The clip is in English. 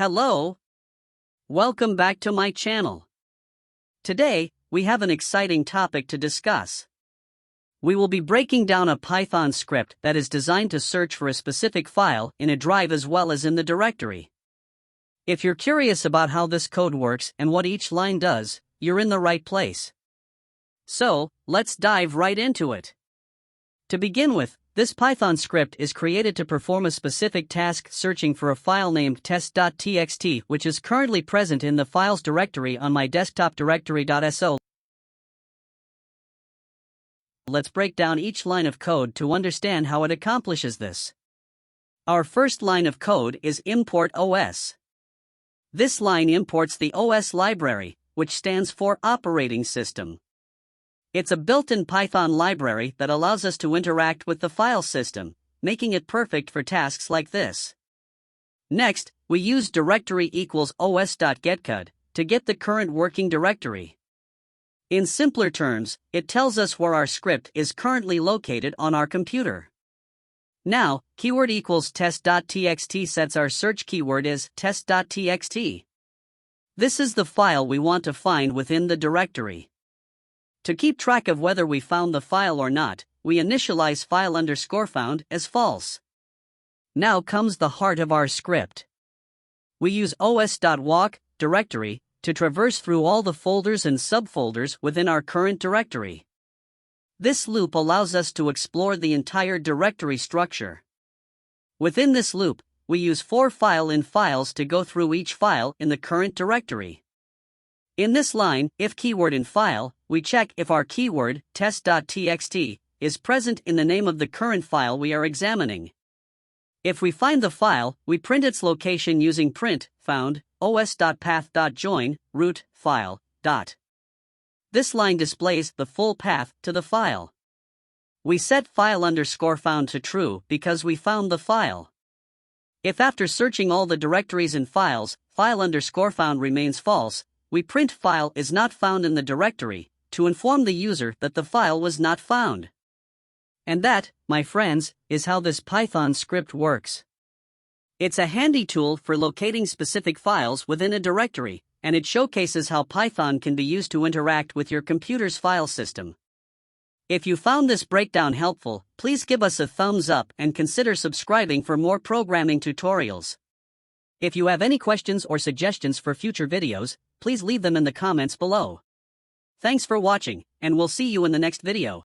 Hello! Welcome back to my channel. Today, we have an exciting topic to discuss. We will be breaking down a Python script that is designed to search for a specific file in a drive as well as in the directory. If you're curious about how this code works and what each line does, you're in the right place. So, let's dive right into it. To begin with, this Python script is created to perform a specific task searching for a file named test.txt, which is currently present in the files directory on my desktop directory.so. Let's break down each line of code to understand how it accomplishes this. Our first line of code is import OS. This line imports the OS library, which stands for operating system. It's a built-in Python library that allows us to interact with the file system, making it perfect for tasks like this. Next, we use directory equals os.getCode to get the current working directory. In simpler terms, it tells us where our script is currently located on our computer. Now, keyword equals test.txt sets our search keyword as test.txt. This is the file we want to find within the directory. To keep track of whether we found the file or not, we initialize file_found as false. Now comes the heart of our script. We use os.walk directory to traverse through all the folders and subfolders within our current directory. This loop allows us to explore the entire directory structure. Within this loop, we use for file in files to go through each file in the current directory. In this line, if keyword in file, we check if our keyword, test.txt, is present in the name of the current file we are examining. If we find the file, we print its location using print, found, os.path.join, root, file, dot. This line displays the full path to the file. We set file_found to true because we found the file. If after searching all the directories and files, file_found remains false, we print file is not found in the directory to inform the user that the file was not found. And that, my friends, is how this Python script works. It's a handy tool for locating specific files within a directory, and it showcases how Python can be used to interact with your computer's file system. If you found this breakdown helpful, please give us a thumbs up and consider subscribing for more programming tutorials. If you have any questions or suggestions for future videos, please leave them in the comments below. Thanks for watching, and we'll see you in the next video.